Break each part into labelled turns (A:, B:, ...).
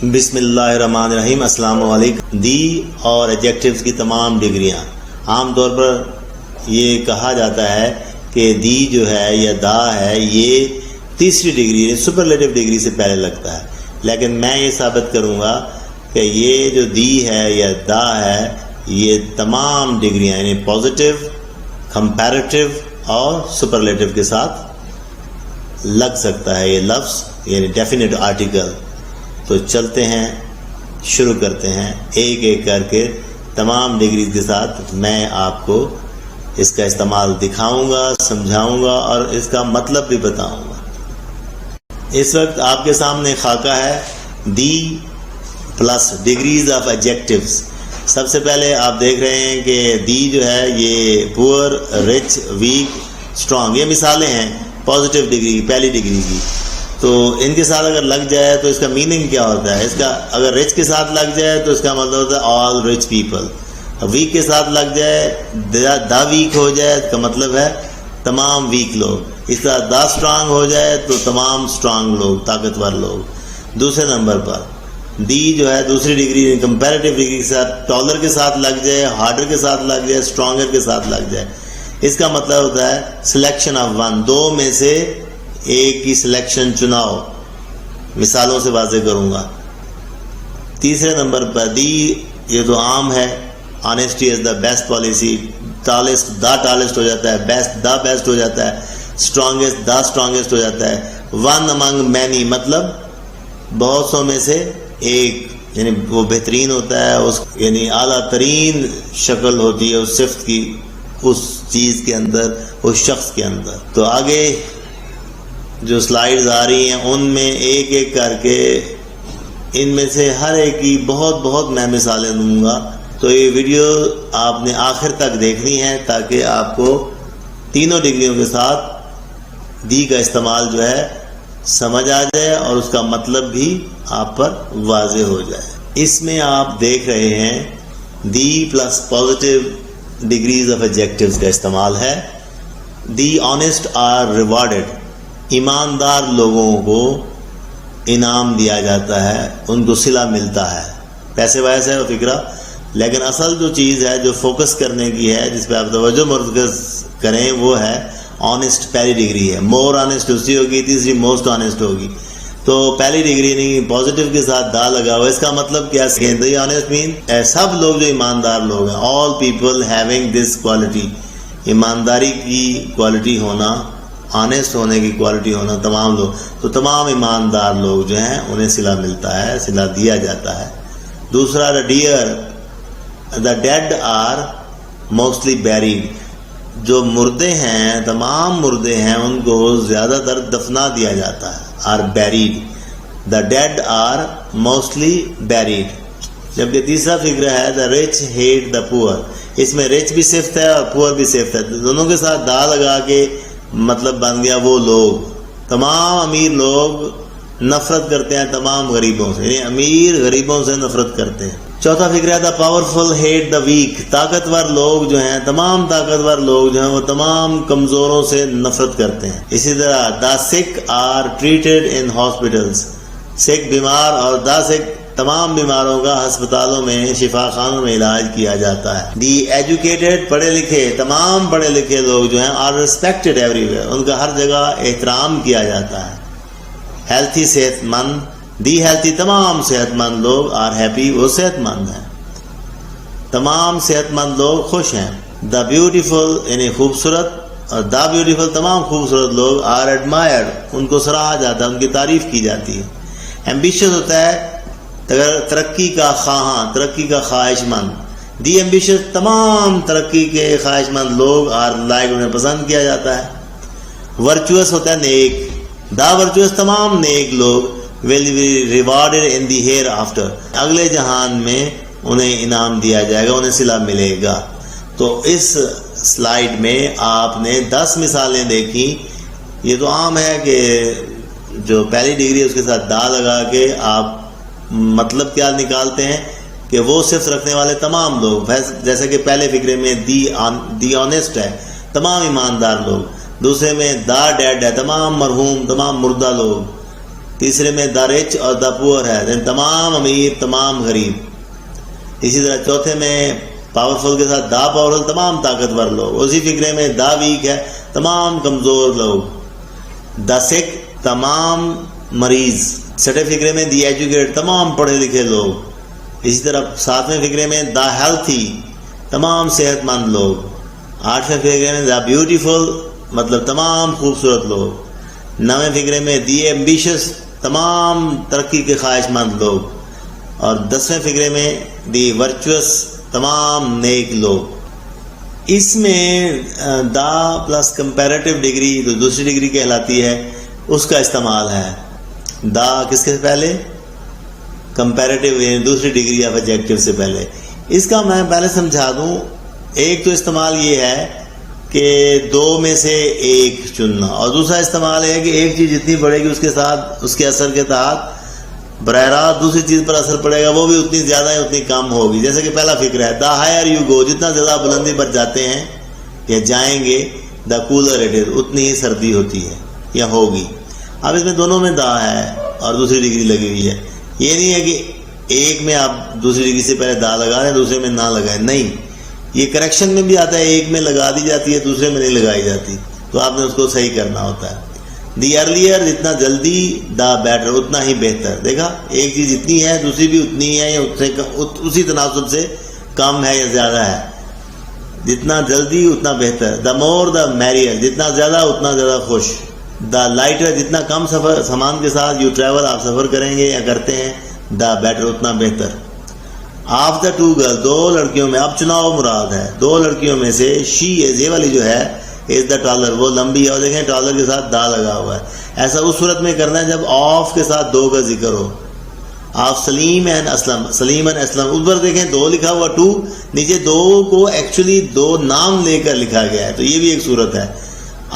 A: بسم اللہ الرحمن الرحیم. السلام علیکم. دی اور ایڈجیکٹیوز کی تمام ڈگریاں. عام طور پر یہ کہا جاتا ہے کہ دی جو ہے یا دا ہے یہ تیسری ڈگری سپرلیٹو ڈگری سے پہلے لگتا ہے، لیکن میں یہ ثابت کروں گا کہ یہ جو دی ہے یا دا ہے یہ تمام ڈگریاں یعنی پازیٹیو، کمپیریٹیو اور سپرلیٹو کے ساتھ لگ سکتا ہے یہ لفظ یعنی ڈیفینیٹ آرٹیکل. تو چلتے ہیں، شروع کرتے ہیں ایک ایک کر کے تمام ڈگریز کے ساتھ. میں آپ کو اس کا استعمال دکھاؤں گا، سمجھاؤں گا اور اس کا مطلب بھی بتاؤں گا. اس وقت آپ کے سامنے خاکہ ہے دی پلس ڈگریز آف ایڈجیکٹیوز. سب سے پہلے آپ دیکھ رہے ہیں کہ دی جو ہے یہ پور، رچ، ویک، اسٹرانگ، یہ مثالیں ہیں پازیٹیو ڈگری کی، پہلی ڈگری کی. تو ان کے ساتھ اگر لگ جائے تو اس کا میننگ کیا ہوتا ہے؟ اس کا اگر رچ کے ساتھ لگ جائے تو اس کا مطلب ہوتا ہے آل رچ پیپل. ویک کے ساتھ لگ جائے، دا ویک ہو جائے اس کا مطلب ہے تمام ویک لوگ. اس طرح دا اسٹرانگ ہو جائے تو تمام اسٹرانگ لوگ، طاقتور لوگ. دوسرے نمبر پر دی جو ہے دوسری ڈگری کمپیریٹیو ڈگری کے ساتھ ٹالر کے ساتھ لگ جائے، ہارڈر کے ساتھ لگ جائے، اسٹرانگر کے ساتھ لگ جائے. اس کا مطلب ہوتا ہے سلیکشن آف ون، دو میں سے ایک کی سلیکشن چناؤ. مثالوں سے واضح کروں گا. تیسرے نمبر پر دی یہ تو عام ہے، honesty is the best policy. Tallest the tallest ہو جاتا ہے، بیسٹ دا بیسٹ ہو جاتا ہے، اسٹرانگیسٹ دا اسٹرانگیسٹ ہو جاتا ہے. ون امنگ مینی مطلب بہت سو میں سے ایک، یعنی وہ بہترین ہوتا ہے، اس یعنی اعلیٰ ترین شکل ہوتی ہے اس صفت کی اس چیز کے اندر، اس شخص کے اندر. تو آگے جو سلائیڈز آ رہی ہیں ان میں ایک ایک کر کے ان میں سے ہر ایک کی بہت میں مثالیں دوں گا. تو یہ ویڈیو آپ نے آخر تک دیکھنی ہے تاکہ آپ کو تینوں ڈگریوں کے ساتھ دی کا استعمال جو ہے سمجھ آ جائے اور اس کا مطلب بھی آپ پر واضح ہو جائے. اس میں آپ دیکھ رہے ہیں دی پلس پازیٹیو ڈگریز آف ایڈجیکٹیوز کا استعمال ہے. دی آنیسٹ آر ریوارڈڈ، ایماندار لوگوں کو انعام دیا جاتا ہے، ان کو صلہ ملتا ہے. پیسے ویسے ہے وہ فکرہ، لیکن اصل جو چیز ہے جو فوکس کرنے کی ہے جس پہ آپ توجہ مرکز کریں وہ ہے آنیسٹ. پہلی ڈگری ہے. مور آنیسٹ دوسری ہوگی، تیسری موسٹ آنیسٹ ہوگی. تو پہلی ڈگری نہیں، پازیٹیو کے ساتھ دا لگا ہوا. اس کا مطلب کیا ہے؟ آنیسٹ مین سب لوگ جو ایماندار لوگ ہیں، all people having this quality, ایمانداری کی کوالٹی ہونا، آنیسٹ ہونے کی کوالٹی ہونا تمام لوگ. تو تمام ایماندار لوگ جو ہیں انہیں صلہ ملتا ہے، صلہ دیا جاتا ہے. دوسرا دا ڈیڈ آر موسٹلی بیریڈ، جو مردے ہیں تمام مردے ہیں ان کو زیادہ تر دفنا دیا جاتا ہے. Are buried, the dead are mostly buried. جبکہ تیسرا فکر ہے دا رچ ہیٹ دا پور. اس میں رچ بھی صفت ہے اور پور بھی صفت ہے، دونوں کے ساتھ دا لگا کے مطلب بن گیا وہ لوگ. تمام امیر لوگ نفرت کرتے ہیں تمام غریبوں سے، یعنی امیر غریبوں سے نفرت کرتے ہیں. چوتھا فکر ہے the powerful hate the weak. طاقتور لوگ جو ہیں، تمام طاقتور لوگ جو ہیں وہ تمام کمزوروں سے نفرت کرتے ہیں. اسی طرح دا سک آر ٹریٹڈ ان ہاسپٹلس. سک بیمار اور دا سک تمام بیماروں کا ہسپتالوں میں، شفا خانوں میں علاج کیا جاتا ہے. دی ایجوکیٹڈ پڑھے لکھے، تمام پڑھے لکھے لوگ جو ہیں آر ریسپیکٹڈ ایوری ویئر، ان کا ہر جگہ احترام کیا جاتا ہے. ہیلتھی صحت مند، دی ہیلتھی تمام صحت مند لوگ، آر ہیپی وہ صحت مند ہیں، تمام صحت مند لوگ خوش ہیں. دا بیوٹیفل یعنی خوبصورت، اور دا بیوٹیفل تمام خوبصورت لوگ، آر ایڈمائرڈ ان کو سراہا جاتا ہے، ان کی تعریف کی جاتی ہے. ایمبیشس ہوتا ہے ترقی کا خواہاں، ترقی کا خواہش مند. دی ایمبیشس تمام ترقی کے خواہش مند لوگ، آر لائک انہیں پسند کیا جاتا ہے. ورچوئس ہوتا ہے نیک. دا ورچوئس تمام نیک لوگ، will be rewarded in the hereafter, اگلے جہان میں انہیں انعام دیا جائے گا، انہیں صلہ ملے گا. تو اس سلائیڈ میں آپ نے 10 مثالیں دیکھی. یہ تو عام ہے کہ جو پہلی ڈگری اس کے ساتھ دا لگا کے آپ مطلب کیا نکالتے ہیں کہ وہ صرف رکھنے والے تمام لوگ، جیسے کہ پہلے فکرے میں دی آنیسٹ ہے، تمام ایماندار لوگ. دوسرے میں دا ڈیڈ ہے، تمام مرحوم، تمام مردہ لوگ. تیسرے میں دا رچ اور دا پور ہے، تمام امیر تمام غریب. اسی طرح چوتھے میں پاورفل کے ساتھ دا پاورفل تمام طاقتور لوگ. اسی فقرے میں دا ویک ہے، تمام کمزور لوگ. دا سک تمام مریض. چھٹے فقرے میں دی ایجوکیٹ تمام پڑھے لکھے لوگ. اسی طرح ساتویں فقرے میں دا ہیلتھی تمام صحت مند لوگ. آٹھویں فقرے میں دا بیوٹیفل مطلب تمام خوبصورت لوگ. نویں فقرے میں دی ایمبیشس تمام ترقی کے خواہش مند لوگ. اور 10ویں فقرے میں دی ورچوس تمام نیک لوگ. اس میں دا پلس کمپیریٹیو ڈگری جو دوسری ڈگری کہلاتی ہے اس کا استعمال ہے. دا کس کے پہلے؟ کمپیریٹیو یعنی دوسری ڈگری آف ایڈجیکٹیو سے پہلے. اس کا میں پہلے سمجھا دوں. ایک تو استعمال یہ ہے کہ دو میں سے ایک چننا، اور دوسرا استعمال ہے کہ ایک چیز جتنی بڑھے گی اس کے ساتھ اس کے اثر کے تحت براہ راست دوسری چیز پر اثر پڑے گا، وہ بھی اتنی زیادہ ہے اتنی کم ہوگی. جیسے کہ پہلا فکر ہے دا ہائر یو گو، جتنا زیادہ بلندی پر جاتے ہیں یا جائیں گے دا کولر اٹ از، اتنی ہی سردی ہوتی ہے یا ہوگی. اب اس میں دونوں میں دا ہے اور دوسری ڈگری لگی ہوئی ہے. یہ نہیں ہے کہ ایک میں آپ دوسری ڈگری سے پہلے دا لگا رہے ہیں دوسرے میں نہ لگائیں، نہیں. یہ کریکشن میں بھی آتا ہے، ایک میں لگا دی جاتی ہے دوسرے میں نہیں لگائی جاتی، تو آپ نے اس کو صحیح کرنا ہوتا ہے. دی ارلیئر جتنا جلدی دا بیٹر اتنا ہی بہتر. دیکھا ایک چیز اتنی ہے دوسری بھی اتنی ہے یا اسی تناسب سے کم ہے یا زیادہ ہے. جتنا جلدی اتنا بہتر. دا مور دا میریئر، جتنا زیادہ اتنا زیادہ خوش. دا لائٹر جتنا کم سفر سامان کے ساتھ یو ٹریول آپ سفر کریں گے یا کرتے ہیں دا بیٹر اتنا بہتر. آف دا ٹو گرل، دو لڑکیوں میں، اب چناؤ مراد ہے، دو لڑکیوں میں سے شی از، یہ والی جو ہے از دا ٹالر، وہ لمبی ہے. اور دیکھیں ٹالر کے ساتھ دا لگا ہوا ہے. ایسا اس صورت میں کرنا ہے جب آف کے ساتھ دو کا ذکر ہو. Of Saleem and Aslam, Saleem and Aslam. اوپر دیکھیں دو لکھا ہوا ٹو، نیچے دو کو ایکچولی دو نام لے کر لکھا گیا ہے، تو یہ بھی ایک صورت ہے.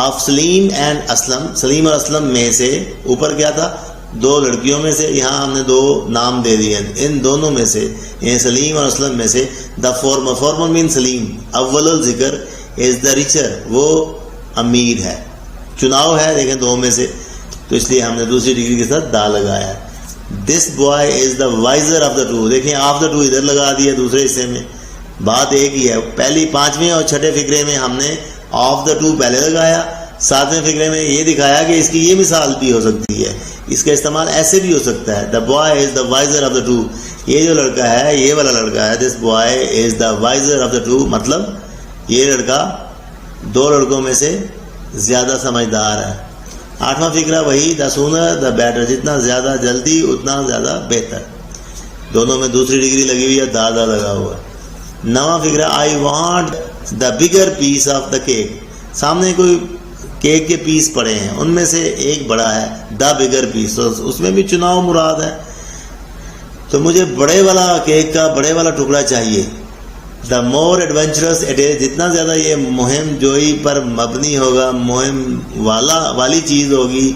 A: آف سلیم اینڈ اسلم، سلیم اور اسلم میں سے، اوپر کیا تھا دو لڑکیوں میں سے، یہاں ہم نے دو نام دے دیے ان دونوں میں سے، یعنی سلیم اور اسلم میں سے. دا فارمر، فارمر مین سلیم، اول الذکر از دا ریچر، وہ امیر ہے. چناؤ ہے دیکھیں دو میں سے، تو اس لیے ہم نے دوسری ڈگری کے ساتھ دا لگایا ہے. This boy is the wiser of the two, دیکھیں آف دا ٹو ادھر لگا دیا دوسرے حصے میں، بات ایک ہی ہے. پہلی پانچویں اور چھٹے فقرے میں ہم نے آف دا ٹو پہلے لگایا، ساتویں فقرے میں یہ دکھایا کہ اس کی یہ مثال بھی ہو سکتی ہے، اس کا استعمال ایسے بھی ہو سکتا ہے. The boy is the wiser of the two, یہ جو لڑکا ہے یہ والا لڑکا ہے، this boy is the wiser of the two, مطلب یہ لڑکا دو لڑکوں میں سے زیادہ سمجھدار ہے. آٹھواں فقرہ وہی دا سونر دا بیٹر، جتنا زیادہ جلدی اتنا زیادہ بہتر. دونوں میں دوسری ڈگری لگی ہوئی ہے، دا لگا ہوا ہے. نواں فقرہ I want the bigger piece of the cake, سامنے کوئی کیک کے پیس پڑے ہیں ان میں سے ایک بڑا ہے، دا بگر پیس، اس میں بھی چناؤ مراد ہے. تو مجھے بڑے والا کیک کا بڑے والا ٹکڑا چاہیے. دا مور ایڈونچرس اٹ از، جتنا زیادہ یہ مہم جوئی پر مبنی ہوگا، مہم والی چیز ہوگی،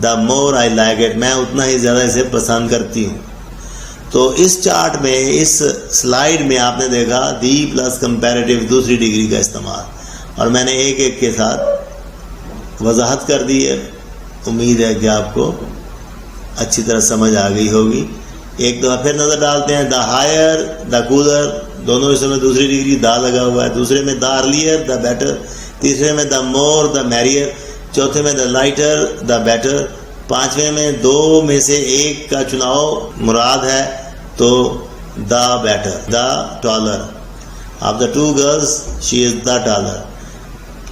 A: دا مور آئی لائک اٹ، میں اتنا ہی زیادہ اسے پسند کرتی ہوں. تو اس چارٹ میں، اس سلائیڈ میں آپ نے دیکھا دی پلس کمپیریٹیو دوسری ڈگری کا استعمال، اور میں نے ایک ایک کے ساتھ وضاحت کر دی ہے. امید ہے کہ آپ کو اچھی طرح سمجھ آ گئی ہوگی. ایک دفعہ پھر نظر ڈالتے ہیں. دا ہائر دا کولر، دونوں حصوں میں دوسری ڈگری دا لگا ہوا ہے. دوسرے میں دا ارلیئر دا بیٹر، تیسرے میں دا مور دا میریئر، چوتھے میں دا لائٹر دا بیٹر، پانچویں میں دو میں سے ایک کا چناؤ مراد ہے تو the better, the taller. Of the two girls she is the taller.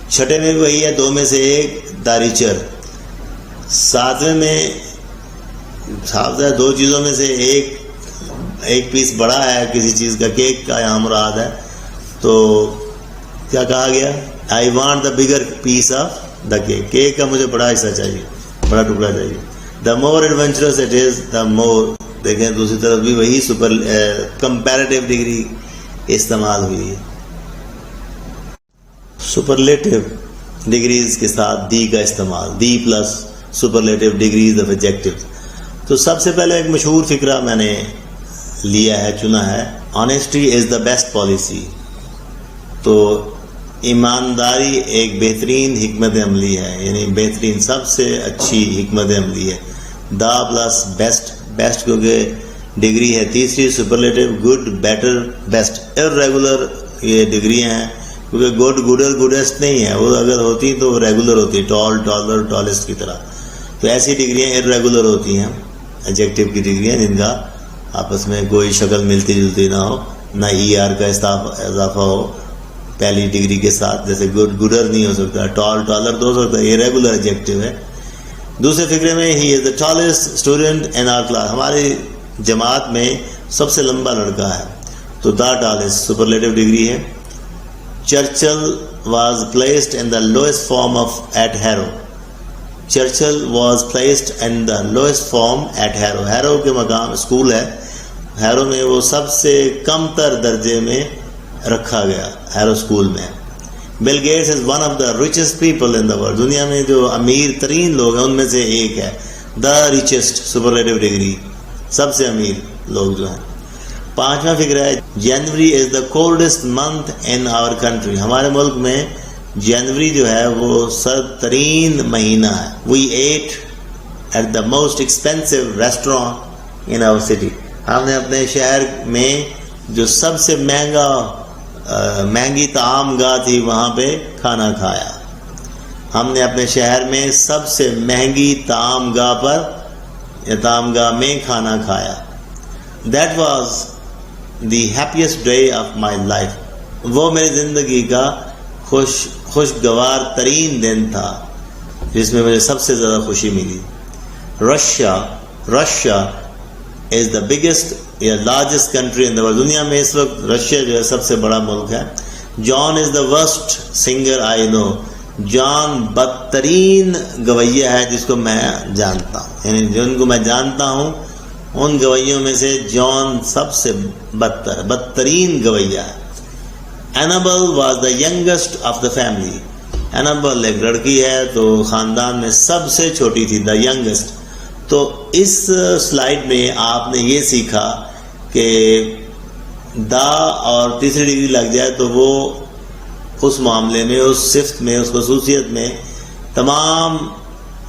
A: چھٹے میں بھی وہی ہے، دو میں سے ایک دا ریچر. ساتویں میں دو چیزوں میں سے ایک پیس بڑا ہے کسی چیز کا، کیک کا یہاں مراد ہے، تو کیا کہا گیا؟ I want the bigger piece of the cake, cake کا مجھے بڑا حصہ چاہیے، بڑا ٹکڑا چاہیے. The more adventurous it is, the more. دیکھیں دوسری طرف بھی وہی کمپیریٹیو ڈگری استعمال ہوئی ہے. سپرلیٹیو ڈگریز کے ساتھ دی کا استعمال، دی پلس سپرلیٹیو ڈگریز آف ایڈجیکٹیو. تو سب سے پہلے ایک مشہور فقرہ میں نے لیا ہے، چنا ہے، honesty is the best policy. تو ایمانداری ایک بہترین حکمت عملی ہے، یعنی بہترین سب سے اچھی حکمت عملی ہے. دا پلس بیسٹ، بیسٹ کیونکہ ڈگری ہے تیسری، superlative good better best, irregular یہ ڈگریاں ہیں کیونکہ گڈ گڈر گڈیسٹ نہیں ہے، وہ اگر ہوتی تو ریگولر ہوتی، ٹال ٹالر ٹالسٹ کی طرح، تو ایسی ڈگریاں ارریگولر ہوتی ہیں ایڈجیکٹو کی ڈگریاں جن کا آپس میں کوئی شکل ملتی جلتی نہ ہو، نہ ای آر کا اضافہ ہو پہلی ڈگری کے ساتھ، جیسے گڈ گڈر نہیں ہو سکتا، ٹال ٹالر تو ہو سکتا ہے، یہ ریگولر ایڈجیکٹو ہے۔ دوسرے فقرے میں he is the tallest student in our class, ہماری جماعت میں سب سے لمبا لڑکا ہے، تو دا ٹالسٹ سپرلیٹو ڈگری ہے۔ Churchill was placed in the lowest form of at Harrow, Churchill was placed in the lowest form at Harrow, Harrow کے مقام اسکول ہے، ہیرو میں وہ سب سے کم تر درجے میں رکھا گیا، ہیرو اسکول میں۔ Bill Gates is one of the richest people in the world, دنیا میں جو امیر ترین لوگ ہیں ان میں سے ایک ہے، دا ریچسٹ سپرلیٹو ڈگری، سب سے امیر لوگ جو ہیں۔ پانچواں فقرہ ہے January is the coldest month in our country, ہمارے ملک میں جنوری جو ہے وہ سرد ترین مہینہ ہے۔ We ate at the most expensive restaurant in our city, ہم نے اپنے شہر میں جو سب سے مہنگی طعام گاہ تھی وہاں پہ کھانا کھایا، ہم نے اپنے شہر میں سب سے مہنگی طعام گاہ پر یا طعام گاہ میں کھانا کھایا۔ That was the happiest day of my life, وہ میری زندگی کا خوشگوار ترین دن تھا جس میں مجھے سب سے زیادہ خوشی ملی۔ رشیا از دا بگیسٹ یا largest country in the world, دنیا میں اس وقت رشیا جو ہے سب سے بڑا ملک ہے۔ جان از دا ورسٹ سنگر آئی نو، جان بدترین گویہ ہے جس کو میں جانتا ہوں، یعنی جن کو میں جانتا ہوں ان گویوں میں سے جان سب سے بدترین گویہ ہے۔ Annabel was the youngest of the family, Annabel ایک لڑکی ہے تو خاندان میں سب سے چھوٹی تھی، دا ینگسٹ۔ تو اس سلائیڈ میں آپ نے یہ سیکھا کہ دا اور تیسری ڈگری لگ جائے تو وہ اس معاملے میں، اس صفت میں، اس خصوصیت میں تمام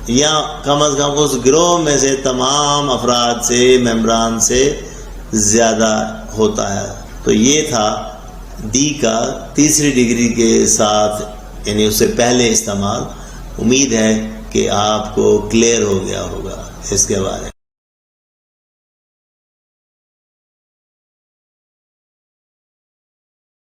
A: یا کم از کم اس گروہ میں سے تمام افراد سے، ممبران سے زیادہ ہوتا ہے۔ تو یہ تھا دی کا تیسری ڈگری کے ساتھ یعنی اس سے پہلے استعمال۔ امید ہے کہ آپ کو کلیئر ہو گیا ہوگا اس کے بارے میں۔